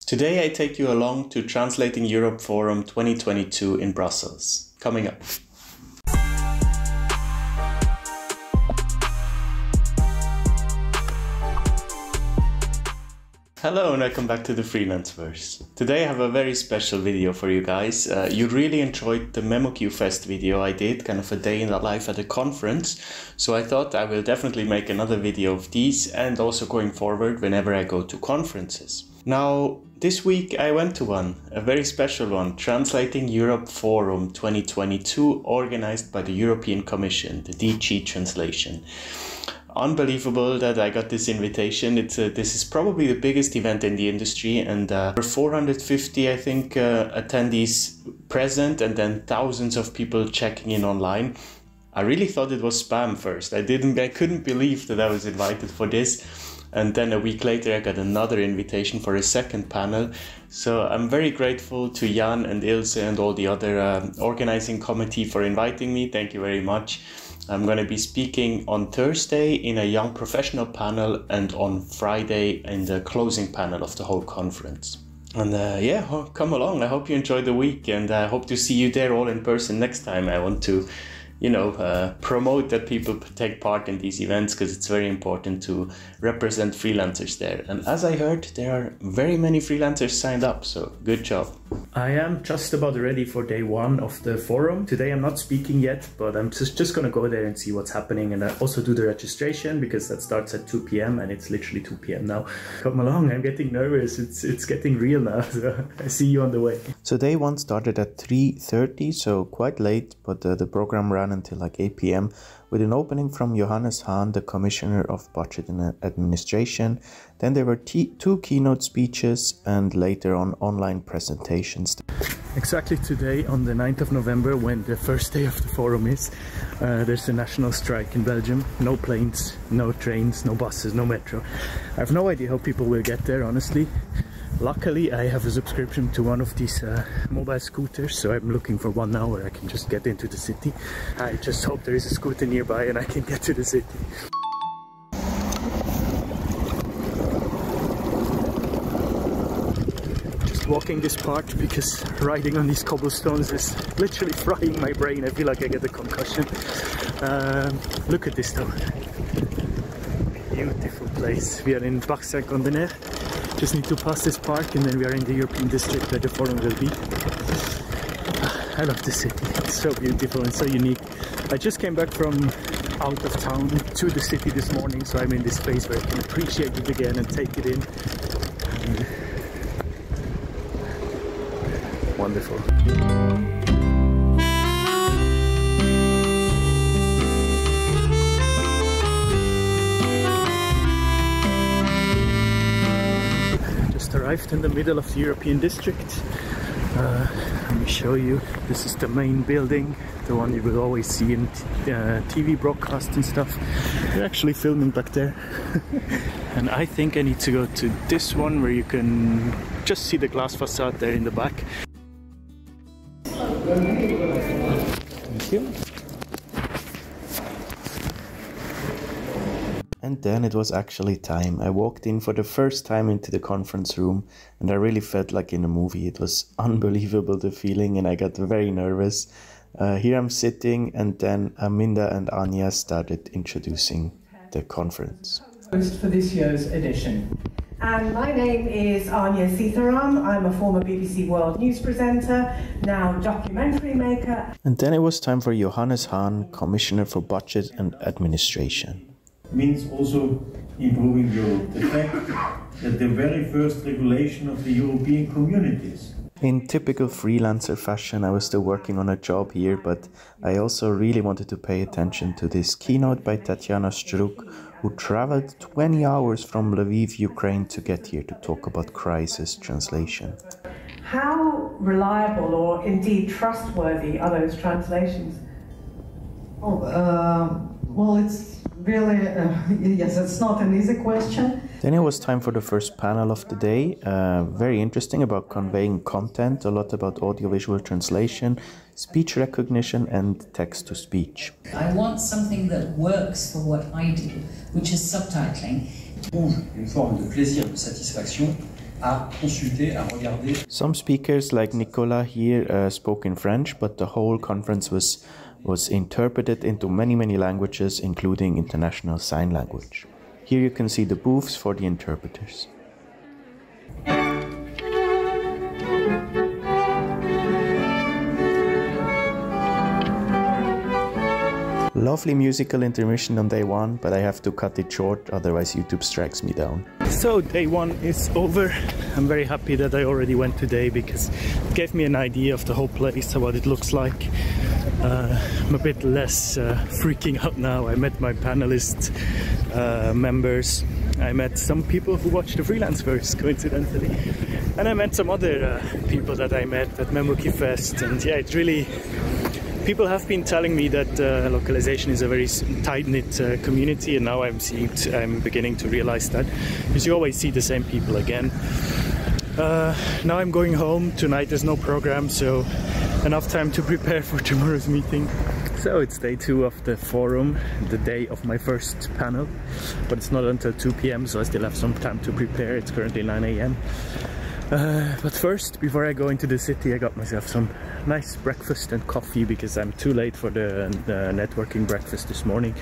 Today I take you along to Translating Europe Forum 2022 in Brussels. Coming up. Hello and welcome back to the Freelanceverse. Today I have a very special video for you guys. You really enjoyed the MemoQ Fest video I did, kind of a day in the life at a conference. So I thought I will definitely make another video of these and also going forward whenever I go to conferences. Now, this week I went to one, a very special one, Translating Europe Forum 2022, organized by the European Commission, the DG translation. Unbelievable that I got this invitation. This is probably the biggest event in the industry, and there were 450, I think, attendees present, and then thousands of people checking in online. I really thought it was spam first. I couldn't believe that I was invited for this. And then a week later, I got another invitation for a second panel. So I'm very grateful to Jan and Ilse and all the other organizing committee for inviting me. Thank you very much. I'm going to be speaking on Thursday in a young professional panel and on Friday in the closing panel of the whole conference. And yeah, come along. I hope you enjoy the week, and I hope to see you there all in person next time. I want to, promote that people take part in these events because it's very important to represent freelancers there. And as I heard, there are very many freelancers signed up, so good job. I am just about ready for day one of the forum. Today I'm not speaking yet, but I'm just gonna go there and see what's happening, and I also do the registration because that starts at 2 p.m. and it's literally 2 p.m. now. Come along, I'm getting nervous. It's getting real now, so I see you on the way. So day one started at 3:30, so quite late, but the program ran until like 8 p.m. with an opening from Johannes Hahn, the Commissioner of Budget and Administration. Then there were two keynote speeches and later on online presentations. Exactly today, on the 9th of November, when the first day of the forum is, there's a national strike in Belgium. No planes, no trains, no buses, no metro. I have no idea how people will get there, honestly. Luckily, I have a subscription to one of these mobile scooters, so I'm looking for one now where I can just get into the city. I just hope there is a scooter nearby and I can get to the city. Just walking this part because riding on these cobblestones is literally frying my brain. I feel like I get a concussion. Look at this though. Beautiful place. We are in Bach-Saint-Condener. Just need to pass this park and then we are in the European district where the forum will be. I love the city. It's so beautiful and so unique. I just came back from out of town to the city this morning, so I'm in this phase where I can appreciate it again and take it in. Wonderful. Arrived in the middle of the European district. Let me show you. This is the main building, the one you will always see in TV broadcasts and stuff. They're actually filming back there. And I think I need to go to this one where you can just see the glass facade there in the back. Thank you. And then it was actually time. I walked in for the first time into the conference room and I really felt like in a movie. It was unbelievable, the feeling, and I got very nervous. Here I'm sitting, and then Aminda and Anya started introducing the conference. Host for this year's edition. And my name is Anya Sitharam. I'm a former BBC World News presenter, now documentary maker. And then it was time for Johannes Hahn, Commissioner for Budget and Administration. Means also improving Europe. The fact that the very first regulation of the European communities. In typical freelancer fashion, I was still working on a job here, but I also really wanted to pay attention to this keynote by Tatiana Struk, who traveled 20 hours from Lviv, Ukraine to get here to talk about crisis translation. How reliable or indeed trustworthy are those translations? Well, it's really, yes, it's not an easy question. Then it was time for the first panel of the day. Very interesting, about conveying content, a lot about audiovisual translation, speech recognition and text-to-speech. I want something that works for what I do, which is subtitling. Une forme de plaisir, de satisfaction à consulter, à regarder. Some speakers like Nicolas here spoke in French, but the whole conference was interpreted into many languages, including international sign language. Here you can see the booths for the interpreters. Lovely musical intermission on day one, but I have to cut it short, otherwise YouTube strikes me down. So day one is over. I'm very happy that I already went today because it gave me an idea of the whole place, what it looks like. I'm a bit less freaking out now. I met my panelist members. I met some people who watch the Freelanceverse, coincidentally. And I met some other people that I met at MemoQ Fest. And yeah, it's really... People have been telling me that localization is a very tight-knit community, and now I'm beginning to realize that, because you always see the same people again. Now I'm going home. Tonight there's no program, so enough time to prepare for tomorrow's meeting. So it's day 2 of the forum, the day of my first panel, but it's not until 2 p.m, so I still have some time to prepare. It's currently 9 a.m. But first, before I go into the city, I got myself some nice breakfast and coffee because I'm too late for the networking breakfast this morning.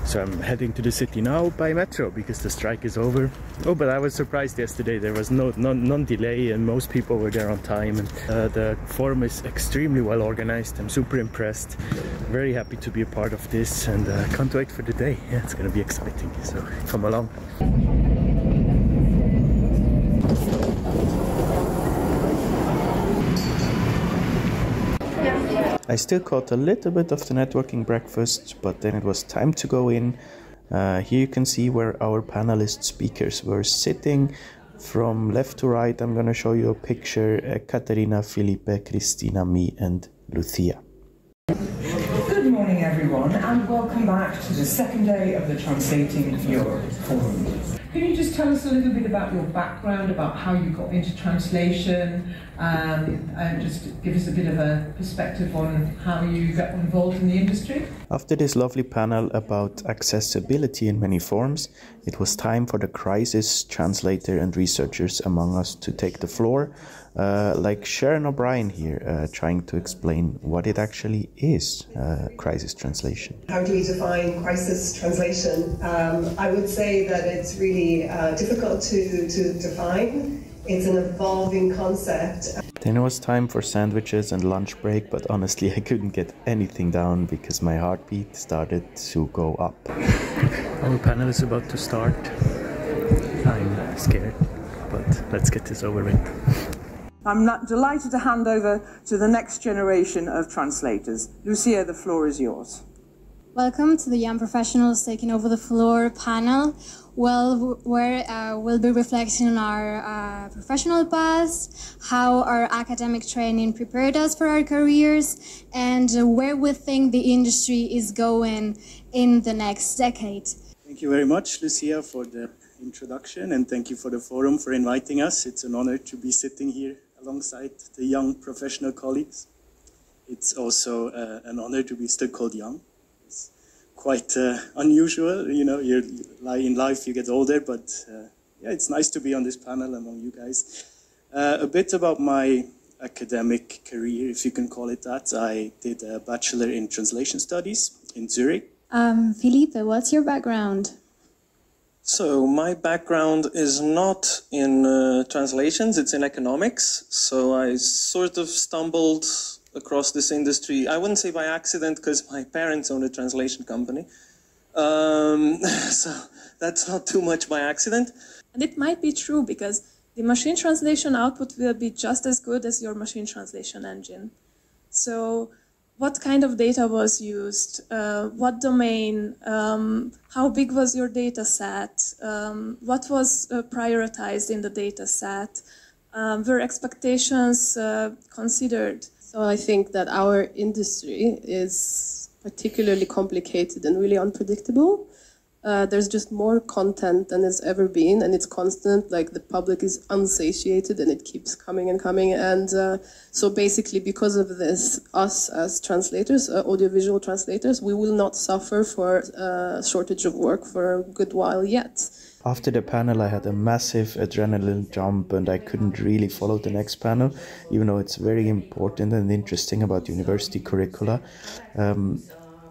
So I'm heading to the city now by metro because the strike is over. Oh, but I was surprised yesterday. There was no delay and most people were there on time. And the forum is extremely well organized. I'm super impressed. Very happy to be a part of this, and can't wait for the day. Yeah, it's gonna be exciting. So come along. I still caught a little bit of the networking breakfast, but then it was time to go in. Here you can see where our panelist speakers were sitting. From left to right, I'm going to show you a picture. Katerina, Felipe, Cristina, me, and Lucia. Good morning, everyone, and welcome back to the second day of the Translating Europe Forum. Can you just tell us a little bit about your background, about how you got into translation, and just give us a bit of a perspective on how you got involved in the industry? After this lovely panel about accessibility in many forms, it was time for the crisis translator and researchers among us to take the floor, like Sharon O'Brien here, trying to explain what it actually is, crisis translation. How do we define crisis translation? I would say that it's really difficult to define. It's an evolving concept. Then it was time for sandwiches and lunch break, but honestly I couldn't get anything down because my heartbeat started to go up. Our panel is about to start. I'm scared, but let's get this over with. I'm delighted to hand over to the next generation of translators. Lucia, the floor is yours. Welcome to the Young Professionals Taking Over the Floor panel, where we'll be reflecting on our professional past, how our academic training prepared us for our careers, and where we think the industry is going in the next decade. Thank you very much, Lucia, for the introduction, and thank you for the forum for inviting us. It's an honor to be sitting here alongside the young professional colleagues. It's also an honor to be still called young. It's quite unusual, you know, in life you get older, but yeah, it's nice to be on this panel among you guys. A bit about my academic career, if you can call it that. I did a bachelor in translation studies in Zurich. Felipe, what's your background? So my background is not in translations, it's in economics. So I sort of stumbled across this industry. I wouldn't say by accident because my parents own a translation company. So that's not too much by accident. And it might be true because the machine translation output will be just as good as your machine translation engine. So what kind of data was used? What domain? How big was your data set? What was prioritized in the data set? Were expectations considered? So I think that our industry is particularly complicated and really unpredictable. There's just more content than there's ever been, and it's constant. Like, the public is unsatiated and it keeps coming and coming. And so basically, because of this, us as translators, audiovisual translators, we will not suffer for a shortage of work for a good while yet. After the panel, I had a massive adrenaline jump and I couldn't really follow the next panel, even though it's very important and interesting about university curricula.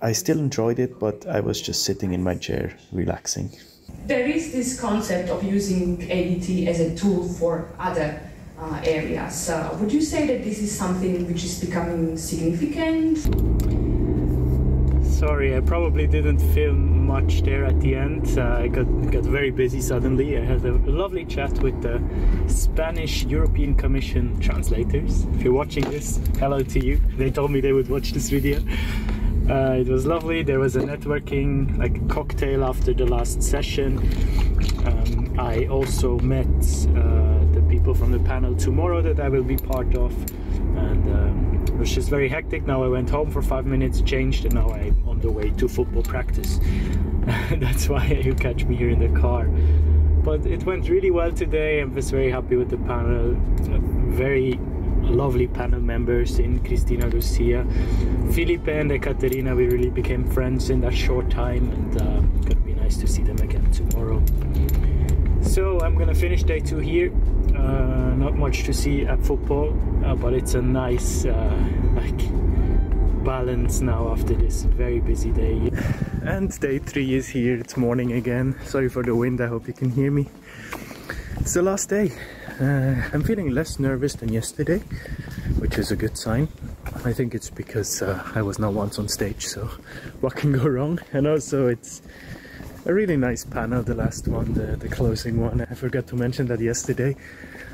I still enjoyed it, but I was just sitting in my chair, relaxing. There is this concept of using ADT as a tool for other areas. Would you say that this is something which is becoming significant? Sorry, I probably didn't film much there at the end. I got very busy suddenly. I had a lovely chat with the Spanish European Commission translators. If you're watching this, hello to you. They told me they would watch this video. It was lovely. There was a networking, like a cocktail after the last session. I also met the people from the panel tomorrow that I will be part of, and it was just very hectic. Now I went home for 5 minutes, changed, and now I'm on the way to football practice. That's why you catch me here in the car. But it went really well today. I was very happy with the panel. Very lovely panel members in Cristina, Lucia, Felipe and Ekaterina. We really became friends in that short time, and it's gonna be nice to see them again tomorrow. So I'm gonna finish day 2 here. Not much to see at football, but it's a nice balance now after this very busy day. And day 3 is here. It's morning again. Sorry for the wind, I hope you can hear me. It's the last day. I'm feeling less nervous than yesterday, which is a good sign. I think it's because I was not once on stage, so what can go wrong? And also it's a really nice panel, the last one, the closing one. I forgot to mention that yesterday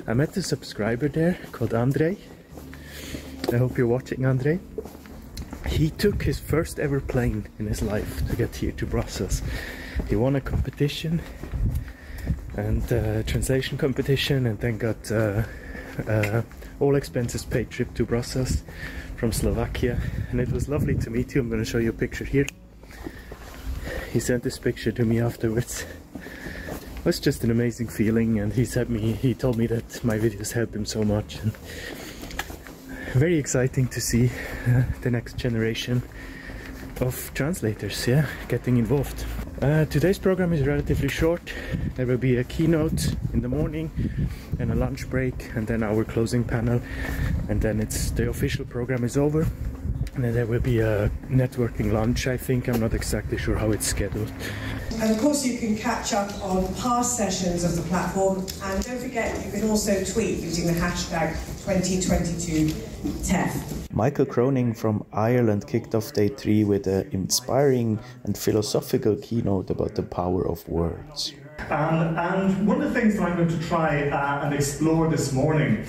I met a subscriber there called Andre. I hope you're watching, Andre. He took his first ever plane in his life to get here to Brussels. He won a competition and translation competition, and then got all expenses paid trip to Brussels from Slovakia, and it was lovely to meet you. I'm going to show you a picture here. He sent this picture to me afterwards. It was just an amazing feeling, and he told me that my videos helped him so much, and very exciting to see the next generation of translators, getting involved. Today's program is relatively short. There will be a keynote in the morning and a lunch break, and then our closing panel, and then the official program is over, and then there will be a networking lunch, I think. I'm not exactly sure how it's scheduled. And of course you can catch up on past sessions of the platform, and don't forget you can also tweet using the hashtag 2022TEF. Michael Croning from Ireland kicked off day 3 with an inspiring and philosophical keynote about the power of words. And one of the things that I'm going to try and explore this morning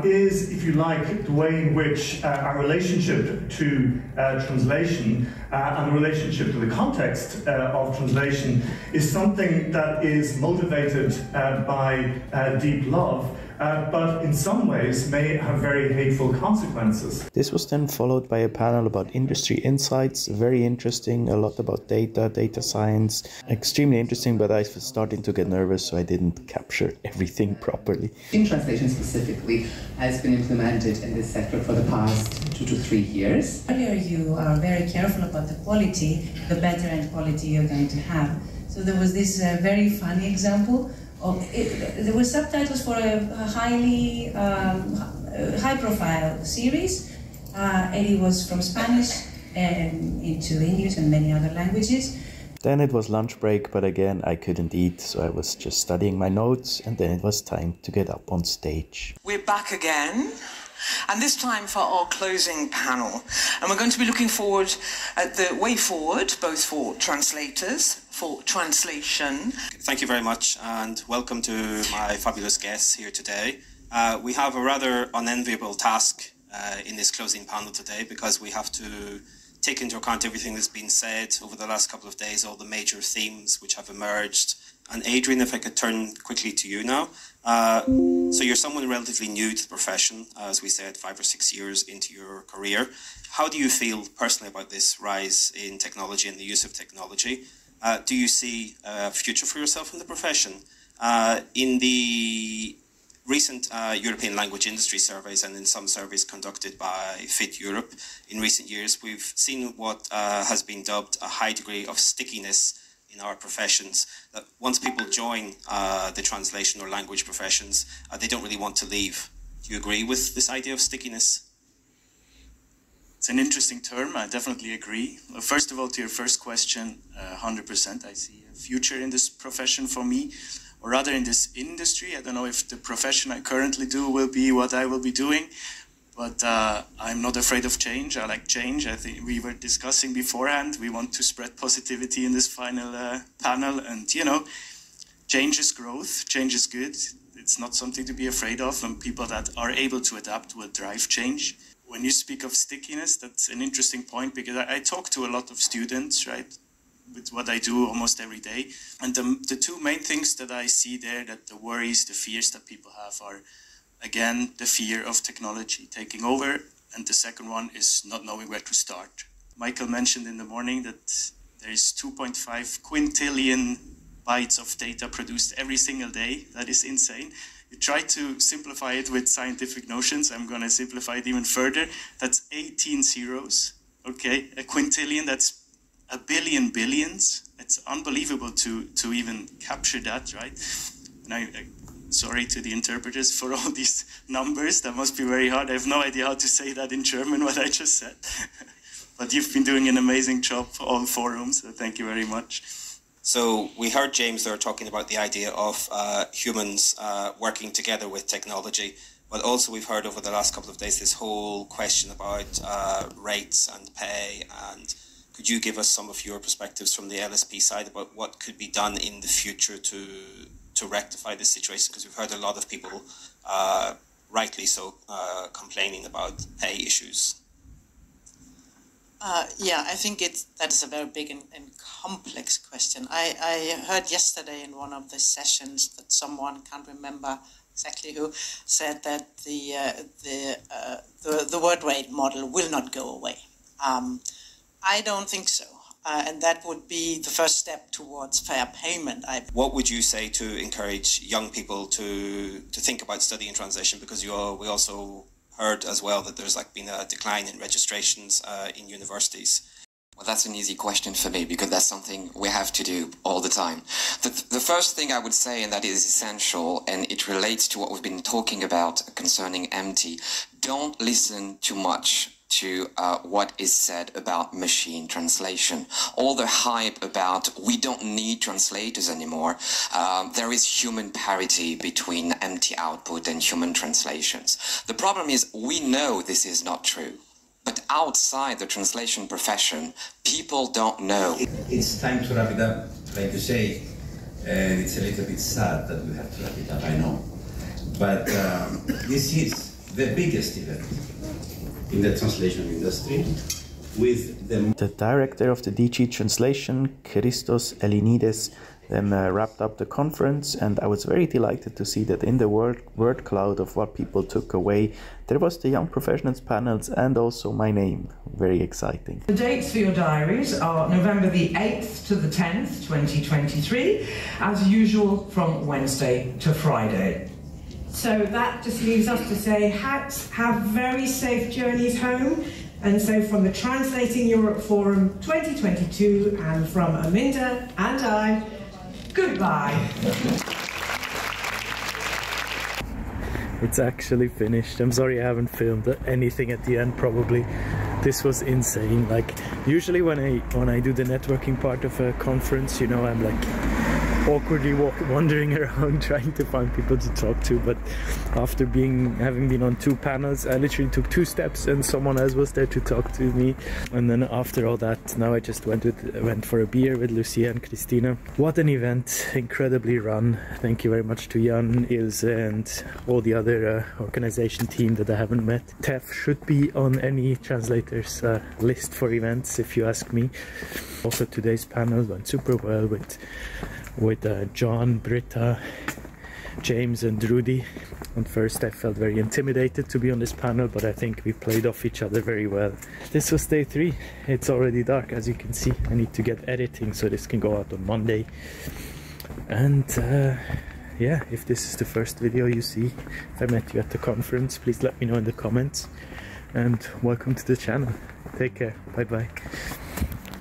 is, if you like, the way in which our relationship to translation and the relationship to the context of translation is something that is motivated by deep love, but in some ways may have very hateful consequences. This was then followed by a panel about industry insights, very interesting, a lot about data science, extremely interesting, but I was starting to get nervous, so I didn't capture everything properly. In translation specifically has been implemented in this sector for the past 2 to 3 years. Earlier you are very careful about the quality, the better end quality you're going to have. So there was this very funny example. There were subtitles for a highly high-profile series. It was from Spanish into English and many other languages. Then it was lunch break, but again I couldn't eat, so I was just studying my notes, and then it was time to get up on stage. We're back again, and this time for our closing panel. And we're going to be looking forward at the way forward, both for translators, for translation. Thank you very much, and welcome to my fabulous guests here today. We have a rather unenviable task in this closing panel today, because we have to take into account everything that's been said over the last couple of days, all the major themes which have emerged. And Adrian, if I could turn quickly to you now. So you're someone relatively new to the profession, as we said, 5 or 6 years into your career. How do you feel personally about this rise in technology and the use of technology? Do you see a future for yourself in the profession? In the recent European language industry surveys, and in some surveys conducted by Fit Europe in recent years, we've seen what has been dubbed a high degree of stickiness in our professions, that once people join the translation or language professions, they don't really want to leave. Do you agree with this idea of stickiness? It's an interesting term. I definitely agree. First of all, to your first question, 100%. I see a future in this profession for me, or rather in this industry. I don't know if the profession I currently do will be what I will be doing, but I'm not afraid of change. I like change. I think we were discussing beforehand. We want to spread positivity in this final panel, and you know, change is growth. Change is good. It's not something to be afraid of, and people that are able to adapt will drive change. When you speak of stickiness, that's an interesting point, because I talk to a lot of students, right, with what I do almost every day. And the two main things that I see there, that the worries, the fears that people have are, again, the fear of technology taking over. And the second one is not knowing where to start. Michael mentioned in the morning that there is 2.5 quintillion bytes of data produced every single day. That is insane. You try to simplify it with scientific notions. I'm going to simplify it even further. That's 18 zeros, okay? A quintillion, that's a billion billions. It's unbelievable to even capture that, right? And sorry to the interpreters for all these numbers. That must be very hard. I have no idea how to say that in German, what I just said. But you've been doing an amazing job for all forums, so thank you very much. So we heard James there talking about the idea of humans working together with technology, but also we've heard over the last couple of days this whole question about rates and pay. And could you give us some of your perspectives from the LSP side about what could be done in the future to rectify this situation? Because we've heard a lot of people, rightly so, complaining about pay issues. Yeah, I think that is a very big and complex question. I heard yesterday in one of the sessions that someone, can't remember exactly who, said that the word rate model will not go away. I don't think so, and that would be the first step towards fair payment. What would you say to encourage young people to think about studying translation? Because we also heard as well that there's been a decline in registrations in universities. Well, that's an easy question for me, because that's something we have to do all the time. The first thing I would say, and that is essential, and it relates to what we've been talking about concerning MT, don't listen too much to what is said about machine translation. All the hype about we don't need translators anymore. There is human parity between MT output and human translations. The problem is we know this is not true. But outside the translation profession, people don't know. It's time to wrap it up. Like you say, it's a little bit sad that we have to wrap it up, I know. But this is the biggest event in the translation industry, with the director of the DG Translation, Christos Elinides, then wrapped up the conference, and I was very delighted to see that in the word cloud of what people took away, there was the Young Professionals panels and also my name. Very exciting. The dates for your diaries are November the 8th to the 10th, 2023, as usual from Wednesday to Friday. So that just leaves us to say, have very safe journeys home. And so from the Translating Europe Forum 2022 and from Aminda and I, goodbye. It's actually finished. I'm sorry I haven't filmed anything at the end, probably. This was insane. Like, usually when I do the networking part of a conference, you know, I'm like awkwardly wandering around trying to find people to talk to, but after having been on 2 panels, I literally took 2 steps and someone else was there to talk to me. And then after all that, now I just went for a beer with Lucia and Christina. What an event, incredibly run. Thank you very much to Jan, Ilse and all the other organization team that I haven't met. TEF should be on any translator's list for events, if you ask me. Also today's panel went super well with John, Britta, James and Rudy. At first I felt very intimidated to be on this panel, but I think we played off each other very well. This was day 3. It's already dark, as you can see. I need to get editing so this can go out on Monday. And yeah, if this is the first video you see, if I met you at the conference, please let me know in the comments. And welcome to the channel. Take care. Bye bye.